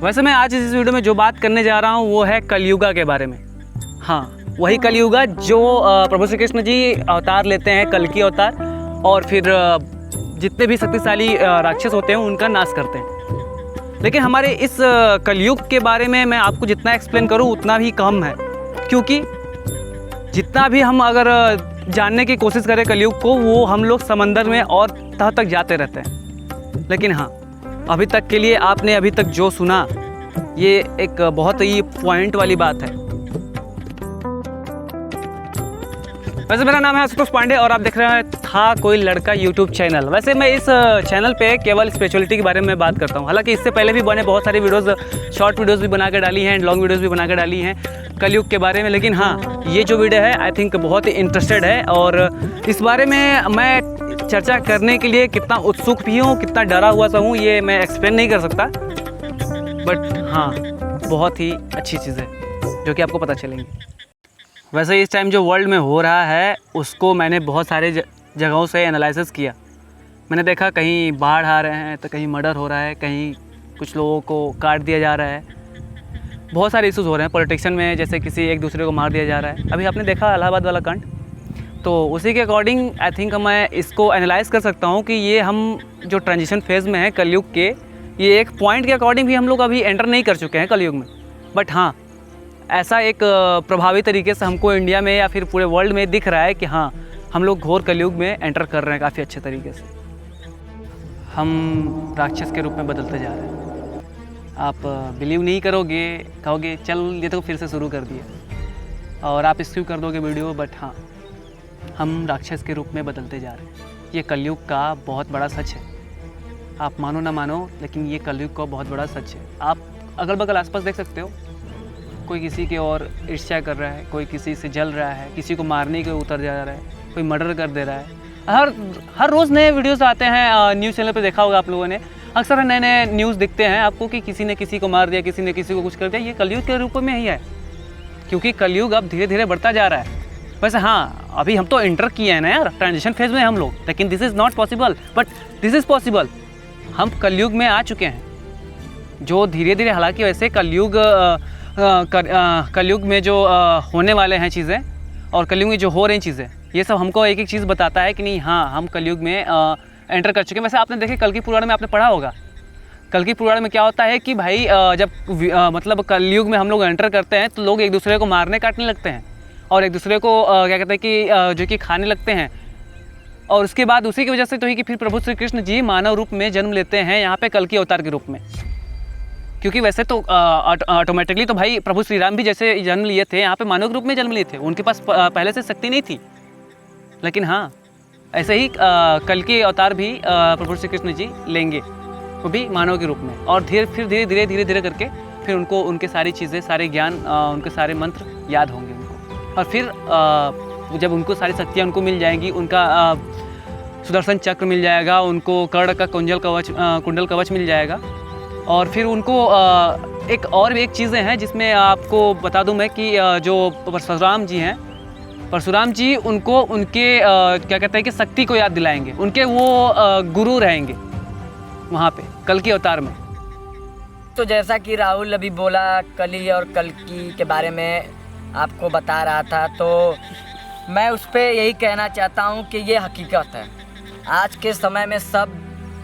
वैसे मैं आज इस वीडियो में जो बात करने जा रहा हूँ वो है कलयुगा के बारे में। हाँ, वही कलयुगा जो प्रभु श्री कृष्ण जी अवतार लेते हैं, कल की अवतार, और फिर जितने भी शक्तिशाली राक्षस होते हैं उनका नाश करते हैं। लेकिन हमारे इस कलयुग के बारे में मैं आपको जितना एक्सप्लेन करूँ उतना भी कम है, क्योंकि जितना भी हम अगर जानने की कोशिश करें कलयुग को, वो हम लोग समंदर में और तह तक जाते रहते हैं। लेकिन हाँ, अभी तक के लिए आपने अभी तक जो सुना ये एक बहुत ही पॉइंट वाली बात है। वैसे मेरा नाम है आशुतोष पांडे और आप देख रहे हैं था कोई लड़का यूट्यूब चैनल। वैसे मैं इस चैनल पे केवल स्पिरिचुअलिटी के बारे में बात करता हूँ। हालांकि इससे पहले भी मैंने बहुत सारी वीडियोस, शॉर्ट वीडियोस भी बना के डाली हैं, लॉन्ग वीडियोस भी बना के डाली हैं कलयुग के बारे में। लेकिन हाँ, ये जो वीडियो है आई थिंक बहुत ही इंटरेस्टेड है और इस बारे में मैं चर्चा करने के लिए कितना उत्सुक भी हूँ, कितना डरा हुआ सा हूँ, ये मैं एक्सप्लेन नहीं कर सकता। बट हाँ, बहुत ही अच्छी चीज़ है जो कि आपको पता चलेंगी। वैसे इस टाइम जो वर्ल्ड में हो रहा है उसको मैंने बहुत सारे जगहों से एनालिसिस किया। मैंने देखा कहीं बाढ़ आ रहे हैं, तो कहीं मर्डर हो रहा है, कहीं कुछ लोगों को काट दिया जा रहा है, बहुत सारे इश्यूज़ हो रहे हैं पॉलिटिशियन में, जैसे किसी एक दूसरे को मार दिया जा रहा है। अभी आपने देखा इलाहाबाद वाला कांड, तो उसी के अकॉर्डिंग आई थिंक मैं इसको एनालाइज कर सकता हूँ कि ये हम जो ट्रांजिशन फेज़ में है कलयुग के, ये एक पॉइंट के अकॉर्डिंग भी हम लोग अभी एंटर नहीं कर चुके हैं कलयुग में। बट हाँ, ऐसा एक प्रभावी तरीके से हमको इंडिया में या फिर पूरे वर्ल्ड में दिख रहा है कि हाँ, हम लोग घोर कलयुग में एंटर कर रहे हैं काफ़ी अच्छे तरीके से। हम राक्षस के रूप में बदलते जा रहे हैं। आप बिलीव नहीं करोगे, कहोगे चल ये तो फिर से शुरू कर दिया और आप स्किप कर दोगे वीडियो। बट हाँ, हम राक्षस के रूप में बदलते जा रहे हैं। ये कलयुग का बहुत बड़ा सच है। आप मानो ना मानो, लेकिन ये कलयुग का बहुत बड़ा सच है। आप अगल बगल आसपास देख सकते हो, कोई किसी की ओर ईर्ष्या कर रहा है, कोई किसी से जल रहा है, किसी को मारने के उतर जा रहा है, कोई मर्डर कर दे रहा है। हर रोज़ नए वीडियोस आते हैं न्यूज़ चैनल पे, देखा होगा आप लोगों ने, अक्सर नए नए न्यूज़ दिखते हैं आपको कि किसी ने किसी को मार दिया, किसी ने किसी को कुछ कर दिया। ये कलयुग के रूप में ही है, क्योंकि कलयुग अब धीरे धीरे बढ़ता जा रहा है। वैसे हाँ, अभी हम तो एंटर किए हैं ना यार, ट्रांजिशन फेज में हम लोग, लेकिन this is not possible, but this is possible. हम कलयुग में आ चुके हैं, जो धीरे धीरे, हालांकि वैसे कलयुग में जो होने वाले हैं चीज़ें और कलयुग में जो हो रही चीज़ें, ये सब हमको एक एक चीज़ बताता है कि नहीं, हाँ, हम कलयुग में एंटर कर चुके हैं। वैसे आपने देखे कल की पुराण में आपने पढ़ा होगा, कल की पुराण में क्या होता है कि भाई जब मतलब कलयुग में हम लोग एंटर करते हैं तो लोग एक दूसरे को मारने काटने लगते हैं और एक दूसरे को क्या कहते हैं कि जो कि खाने लगते हैं। और उसके बाद उसी की वजह से तो ही कि फिर प्रभु श्री कृष्ण जी मानव रूप में जन्म लेते हैं यहाँ पे कल की अवतार के रूप में। क्योंकि वैसे तो ऑटोमेटिकली तो भाई प्रभु श्री राम भी जैसे जन्म लिए थे यहाँ पे मानव के रूप में जन्म लिए थे, उनके पास पहले से शक्ति नहीं थी। लेकिन हाँ, ऐसे ही कल के अवतार भी प्रभु श्री कृष्ण जी लेंगे, वो भी मानव के रूप में। और धीरे धीरे करके फिर उनको उनके सारी चीज़ें, सारे ज्ञान, उनके सारे मंत्र याद होंगे उनको। और फिर जब उनको सारी शक्तियाँ उनको मिल जाएंगी, उनका सुदर्शन चक्र मिल जाएगा, उनको कर्ण का कुंडल कवच मिल जाएगा। और फिर उनको एक चीज़ें हैं जिसमें आपको बता दूं मैं कि जो परशुराम जी हैं, परशुराम जी उनको उनके क्या कहते हैं कि शक्ति को याद दिलाएंगे, उनके वो गुरु रहेंगे वहाँ पे कल की अवतार में। तो जैसा कि राहुल अभी बोला कली और कल्कि के बारे में आपको बता रहा था, तो मैं उस पर यही कहना चाहता हूँ कि ये हकीकत है। आज के समय में सब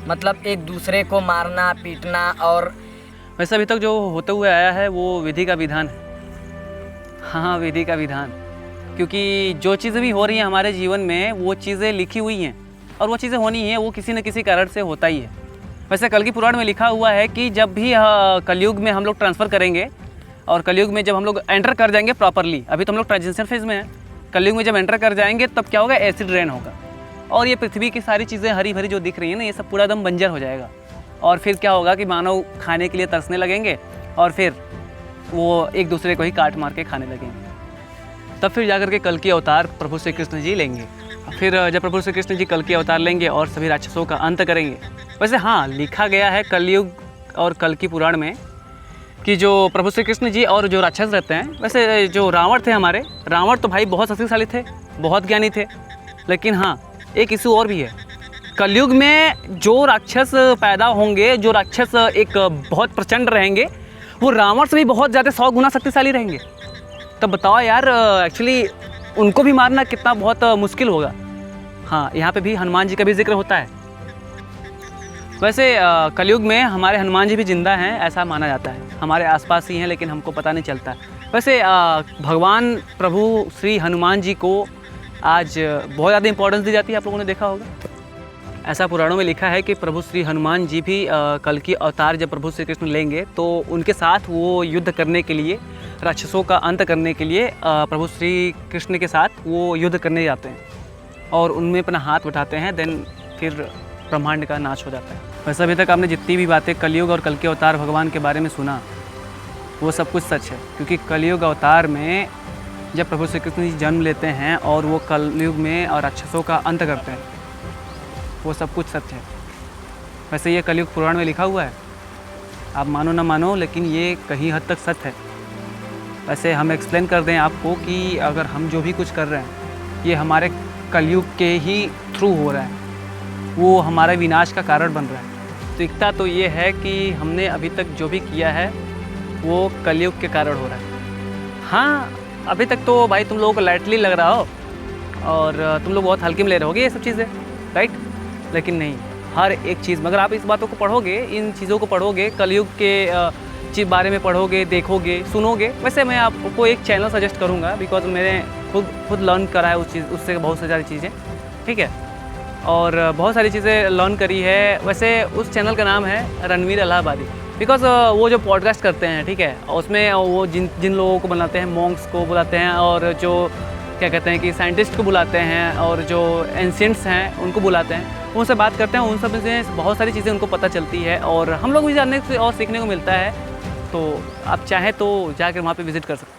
मतलब एक दूसरे को मारना पीटना, और वैसे अभी तक जो होते हुए आया है वो विधि का विधान है। हाँ, विधि का विधान, क्योंकि जो चीज़ें भी हो रही हैं हमारे जीवन में वो चीज़ें लिखी हुई हैं और वो चीज़ें होनी हैं, वो किसी न किसी कारण से होता ही है। वैसे कल की पुराण में लिखा हुआ है कि जब भी कलयुग में हम लोग ट्रांसफ़र करेंगे और कलयुग में जब हम लोग एंटर कर जाएंगे प्रॉपरली, अभी तो हम लोग ट्रांजिशन फेज में हैं, कलयुग में जब एंटर कर जाएंगे तब क्या होगा, एसिड रेन होगा और ये पृथ्वी की सारी चीज़ें हरी भरी जो दिख रही हैं ना, ये सब पूरा दम बंजर हो जाएगा। और फिर क्या होगा कि मानव खाने के लिए तरसने लगेंगे और फिर वो एक दूसरे को ही काट मार के खाने लगेंगे। तब फिर जाकर के कल की अवतार प्रभु श्री कृष्ण जी लेंगे। फिर जब प्रभु श्री कृष्ण जी कल की अवतार लेंगे और सभी राक्षसों का अंत करेंगे। वैसे हाँ, लिखा गया है कलयुग और कल की पुराण में कि जो प्रभु श्री कृष्ण जी और जो राक्षस रहते हैं, वैसे जो रावण थे हमारे, रावण तो भाई बहुत शक्तिशाली थे, बहुत ज्ञानी थे। लेकिन हाँ, एक इशू और भी है, कलयुग में जो राक्षस पैदा होंगे, जो राक्षस एक बहुत प्रचंड रहेंगे, वो रावण से भी बहुत ज़्यादा 100 गुना शक्तिशाली रहेंगे। तब बताओ यार, एक्चुअली उनको भी मारना कितना बहुत मुश्किल होगा। हाँ, यहाँ पे भी हनुमान जी का भी जिक्र होता है। वैसे कलयुग में हमारे हनुमान जी भी जिंदा हैं, ऐसा माना जाता है। हमारे आसपास ही हैं, लेकिन हमको पता नहीं चलता। वैसे भगवान प्रभु श्री हनुमान जी को आज बहुत ज़्यादा इंपॉर्टेंस दी जाती है, आप लोगों ने देखा होगा। ऐसा पुराणों में लिखा है कि प्रभु श्री हनुमान जी भी कल की अवतार जब प्रभु श्री कृष्ण लेंगे तो उनके साथ वो युद्ध करने के लिए, राक्षसों का अंत करने के लिए प्रभु श्री कृष्ण के साथ वो युद्ध करने जाते हैं और उनमें अपना हाथ उठाते हैं। देन फिर ब्रह्मांड का नाश हो जाता है। वैसे अभी तक आपने जितनी भी बातें कलयुग और कल के अवतार भगवान के बारे में सुना, वो सब कुछ सच है। क्योंकि कलयुग अवतार में जब प्रभु श्री कृष्ण जी जन्म लेते हैं और वो कलयुग में और राक्षसों का अंत करते हैं, वो सब कुछ सत्य है। वैसे ये कलयुग पुराण में लिखा हुआ है, आप मानो ना मानो, लेकिन ये कहीं हद तक सत्य है। वैसे हम एक्सप्लेन कर दें आपको कि अगर हम जो भी कुछ कर रहे हैं ये हमारे कलयुग के ही थ्रू हो रहा है, वो हमारे विनाश का कारण बन रहा है। तो एकता तो ये है कि हमने अभी तक जो भी किया है वो कलयुग के कारण हो रहा है। हाँ, अभी तक तो भाई तुम लोगों को लाइटली लग रहा हो और तुम लोग बहुत हल्के में ले रहे होगे ये सब चीज़ें, राइट? लेकिन नहीं, हर एक चीज़ में अगर आप इस बातों को पढ़ोगे, इन चीज़ों को पढ़ोगे, कलयुग के चीज़ बारे में पढ़ोगे, देखोगे, सुनोगे। वैसे मैं आपको एक चैनल सजेस्ट करूँगा, बिकॉज मैंने खुद लर्न करा है उस चीज़, उससे बहुत सारी चीज़ें, ठीक है, और बहुत सारी चीज़ें लर्न करी है। वैसे उस चैनल का नाम है रणवीर इलाहाबादी। बिकॉज वो जो पॉडकास्ट करते हैं, ठीक है, उसमें वो जिन लोगों को बुलाते हैं, मॉन्क्स को बुलाते हैं, और जो क्या कहते हैं कि साइंटिस्ट को बुलाते हैं, और जो एंशिएंट्स हैं उनको बुलाते हैं, उनसे बात करते हैं। उन सब से बहुत सारी चीज़ें उनको पता चलती है और हम लोग भी जानने से और सीखने को मिलता है। तो आप चाहें तो जाकर वहाँ पे विज़िट कर सकते हैं।